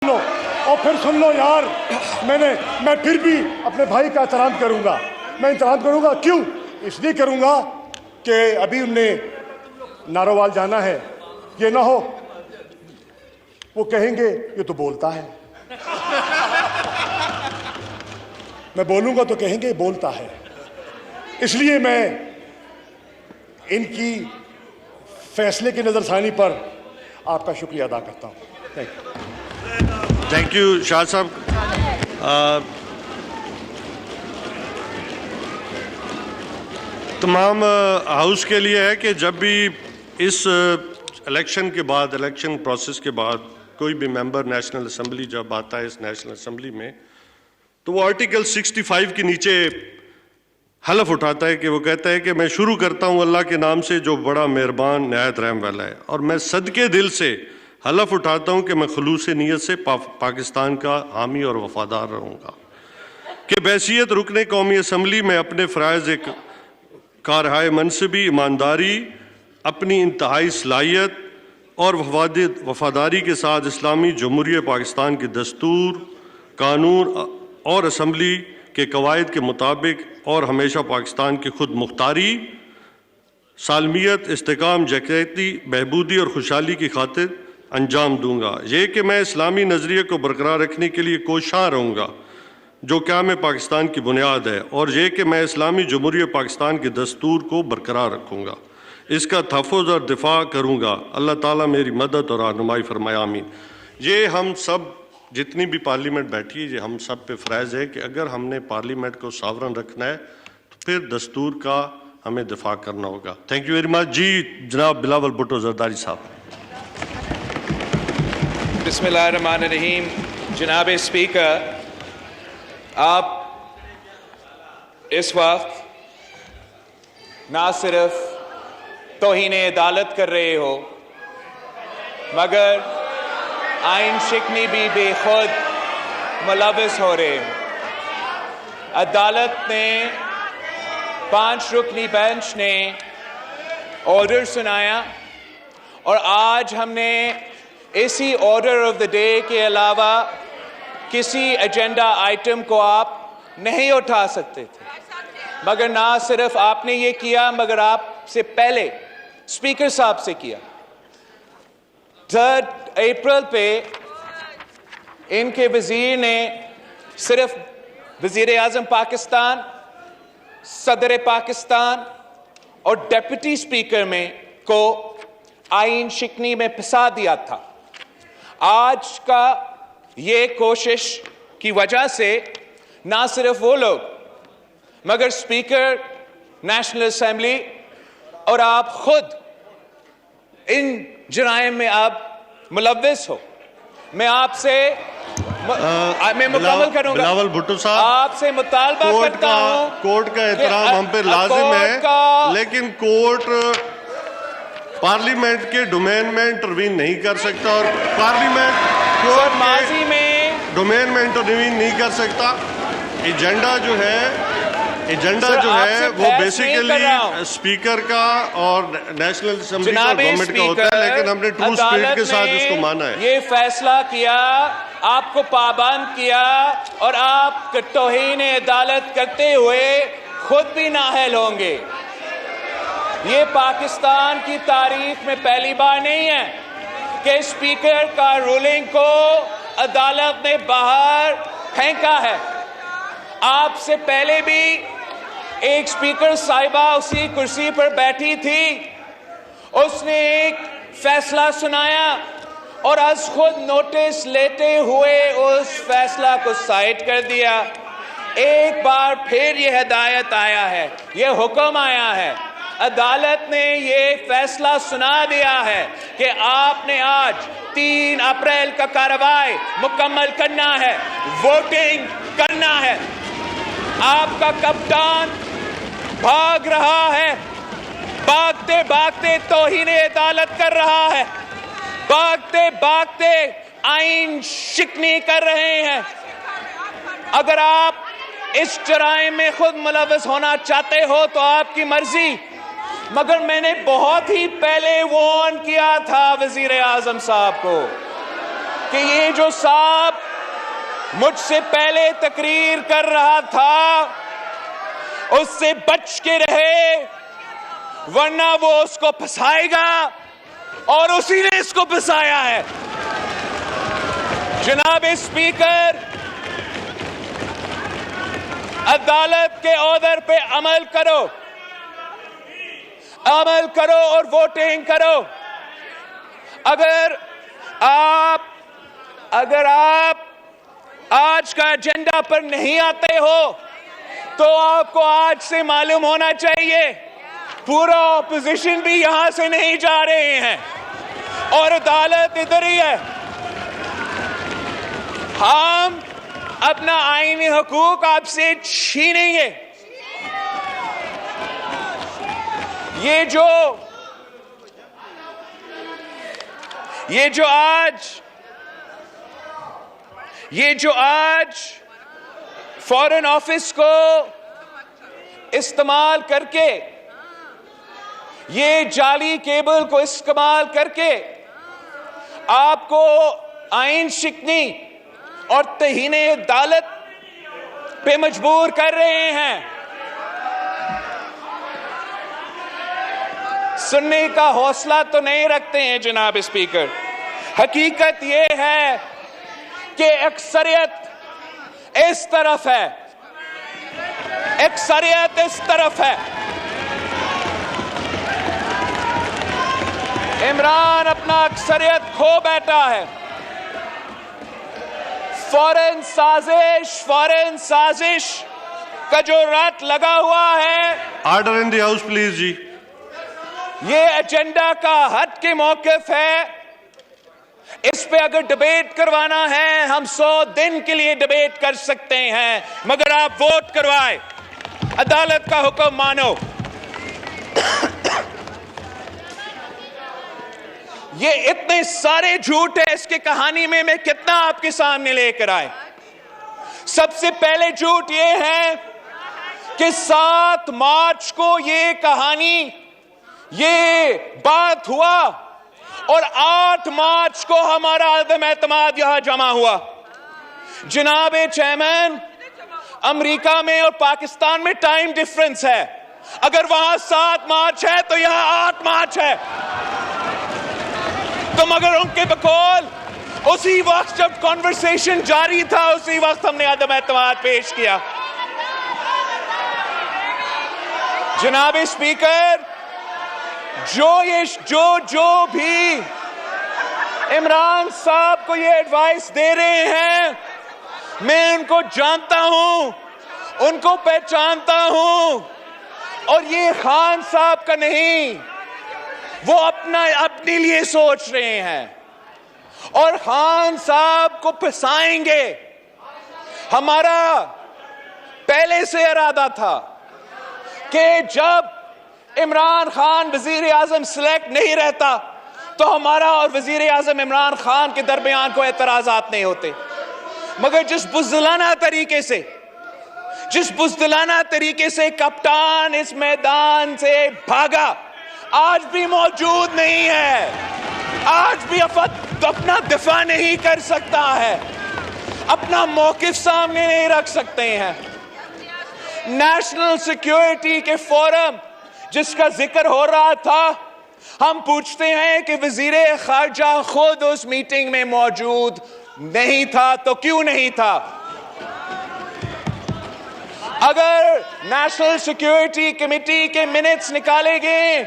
लो और फिर सुन लो यार, मैं फिर भी अपने भाई का एहतराम करूंगा। मैं एहतराम करूंगा, क्यों? इसलिए करूंगा कि अभी उनने नारोवाल जाना है, ये ना हो वो कहेंगे ये तो बोलता है। मैं बोलूंगा तो कहेंगे बोलता है। इसलिए मैं इनकी फैसले की नजरसानी पर आपका शुक्रिया अदा करता हूं। थैंक यू शाह साहब। तमाम हाउस के लिए है कि जब भी इस इलेक्शन के बाद, इलेक्शन प्रोसेस के बाद कोई भी मेंबर नेशनल असम्बली जब आता है इस नेशनल असम्बली में, तो वो आर्टिकल 65 के नीचे हलफ उठाता है कि वो कहता है कि मैं शुरू करता हूँ अल्लाह के नाम से जो बड़ा मेहरबान नहायत रहम वाला है, और मैं सदके दिल से हलफ उठाता हूँ कि मैं खुलूस नियत से पाकिस्तान का हामी और वफादार रहूँगा, कि बहैसियत रुकने कौमी असम्बली में अपने फ़राइज़ कारहाय मनसबी ईमानदारी, अपनी इंतहाई सलाहियत और वफादारी के साथ इस्लामी जमहूरियत पाकिस्तान के दस्तूर, कानून और असम्बली के कवायद के मुताबिक और हमेशा पाकिस्तान की खुद मुख्तारी, सालमियत, इस्तेकाम, जकैती, बहबूदी और खुशहाली की खातिर अंजाम दूंगा। ये कि मैं इस्लामी नज़रिए को बरकरार रखने के लिए कोशां रहूँगा जो क़याम पाकिस्तान की बुनियाद है, और ये कि मैं इस्लामी जमहूरियत पाकिस्तान के दस्तूर को बरकरार रखूँगा, इसका तहफ़्फ़ुज़ और दिफा करूँगा। अल्लाह ताला मेरी मदद और रहनुमाई फरमाए, आमीन। ये हम सब जितनी भी पार्लियामेंट बैठी है, ये हम सब पे फ़र्ज़ है कि अगर हमने पार्लियामेंट को सावरन रखना है तो फिर दस्तूर का हमें दिफा करना होगा। Thank you very much. जी जनाब बिलावल भुट्टो ज़रदारी साहब। बिस्मिल्लाहिर्रहमानिर्रहीम। जनाब स्पीकर, आप इस वक्त ना सिर्फ तौहीन अदालत कर रहे हो, मगर आइन शिकनी भी बेखुद मुलविस हो रहे हो। अदालत ने 5 रुकनी बेंच ने ऑर्डर सुनाया, और आज हमने इसी ऑर्डर ऑफ द डे के अलावा किसी एजेंडा आइटम को आप नहीं उठा सकते थे, मगर ना सिर्फ आपने ये किया, मगर आपसे पहले स्पीकर साहब से किया। 3 अप्रैल पे इनके वजीर ने सिर्फ वजीर आज़म पाकिस्तान, सदर पाकिस्तान और डिप्टी स्पीकर में को आइन शिकनी में फंसा दिया था। आज का ये कोशिश की वजह से ना सिर्फ वो लोग, मगर स्पीकर नेशनल असेंबली और आप खुद इन जराइम में आप मुलव्विस हो। मैं आपसे मैं मुकम्मल करूंगा। बिलावल भुट्टो साहब, आपसे मुतालबा करता हूं, कोर्ट का एहतराम हम पे लाजिम है, लेकिन कोर्ट पार्लियामेंट के डोमेन में इंटरवीन नहीं कर सकता, और पार्लियामेंट कोर्ट माजी में डोमेन में इंटरवीन नहीं कर सकता। एजेंडा जो है वो बेसिकली स्पीकर का और नेशनल असेंबली का, गवर्नमेंट का होता है, लेकिन हमने ट्रू स्पिरिट के साथ इसको माना है। ये फैसला किया, आपको पाबंद किया, और आप तौहीन अदालत करते हुए खुद भी नाअहल होंगे। ये पाकिस्तान की तारीख में पहली बार नहीं है कि स्पीकर का रूलिंग को अदालत ने बाहर फेंका है। आपसे पहले भी एक स्पीकर साहिबा उसी कुर्सी पर बैठी थी, उसने एक फैसला सुनाया और आज खुद नोटिस लेते हुए उस फैसला को साइड कर दिया। एक बार फिर यह हिदायत आया है, यह हुक्म आया है, अदालत ने ये फैसला सुना दिया है कि आपने आज 3 अप्रैल का कार्रवाई मुकम्मल करना है, वोटिंग करना है। आपका कप्तान भाग रहा है, भागते भागते तौहीन अदालत कर रहा है, भागते भागते आइन शिकनी कर रहे हैं। अगर आप इस जराइम में खुद मुलव्वस होना चाहते हो तो आपकी मर्जी, मगर मैंने बहुत ही पहले वार्न किया था वजीर आजम साहब को کہ یہ جو صاحب مجھ سے پہلے تقریر کر رہا تھا اس سے بچ کے رہے، ورنہ وہ اس کو پھنسائے گا، اور اسی نے اس کو پھنسایا ہے۔ جناب اسپیکر، عدالت کے آرڈر پہ عمل کرو اور ووٹنگ کرو۔ اگر آپ آج کا ایجنڈا پر نہیں آتے ہو تو آپ کو آج سے معلوم ہونا چاہیے پورا اپوزیشن بھی یہاں سے نہیں جا رہے ہیں اور عدالت ادھر ہی ہے۔ ہم اپنا آئینی حقوق آپ سے چھینیں گے۔ یہ جو آج فارن آفس کو استعمال کر کے، یہ جعلی کیبل کو استعمال کر کے آپ کو آئین شکنی اور توہین عدالت پہ مجبور کر رہے ہیں، سننے کا حوصلہ تو نہیں رکھتے ہیں جناب اسپیکر۔ حقیقت یہ ہے کہ اکثریت اس طرف ہے، عمران اپنا اکثریت کھو بیٹھا ہے۔ فورن سازش کا جو رات لگا ہوا ہے، order in the house please جی۔ یہ ایجنڈا کا ہٹ کے موقف ہے۔ اس پہ اگر ڈیبیٹ کروانا ہے ہم 100 دن کے لیے ڈیبیٹ کر سکتے ہیں، مگر آپ ووٹ کروائے، عدالت کا حکم مانو۔ یہ اتنے سارے جھوٹ ہے، اس کی کہانی میں کتنا آپ کے سامنے لے کر آئے۔ سب سے پہلے جھوٹ یہ ہے کہ 7 مارچ کو یہ کہانی، یہ بات ہوا اور 8 مارچ کو ہمارا عدم اعتماد یہاں جمع ہوا۔ جناب چیئرمین، امریکہ میں اور پاکستان میں ٹائم ڈیفرنس ہے، اگر وہاں 7 مارچ ہے تو یہاں 8 مارچ ہے، تو مگر ان کے بقول اسی وقت جب کنورسیشن جاری تھا اسی وقت ہم نے عدم اعتماد پیش کیا۔ جناب اسپیکر، جو بھی عمران صاحب کو یہ ایڈوائس دے رہے ہیں، میں ان کو جانتا ہوں، ان کو پہچانتا ہوں، اور یہ خان صاحب کا نہیں، وہ اپنے لیے سوچ رہے ہیں اور خان صاحب کو پھنسائیں گے۔ ہمارا پہلے سے ارادہ تھا کہ جب عمران خان وزیر اعظم سلیکٹ نہیں رہتا تو ہمارا اور وزیر اعظم عمران خان کے درمیان کوئی اعتراضات نہیں ہوتے، مگر جس بزدلانہ طریقے سے کپتان اس میدان سے بھاگا، آج بھی موجود نہیں ہے، آج بھی اپنا دفاع نہیں کر سکتا ہے، اپنا موقف سامنے نہیں رکھ سکتے ہیں۔ نیشنل سیکیورٹی کے فورم جس کا ذکر ہو رہا تھا، ہم پوچھتے ہیں کہ وزیر خارجہ خود اس میٹنگ میں موجود نہیں تھا تو کیوں نہیں تھا؟ اگر نیشنل سیکیورٹی کمیٹی کے منٹس نکالے گئے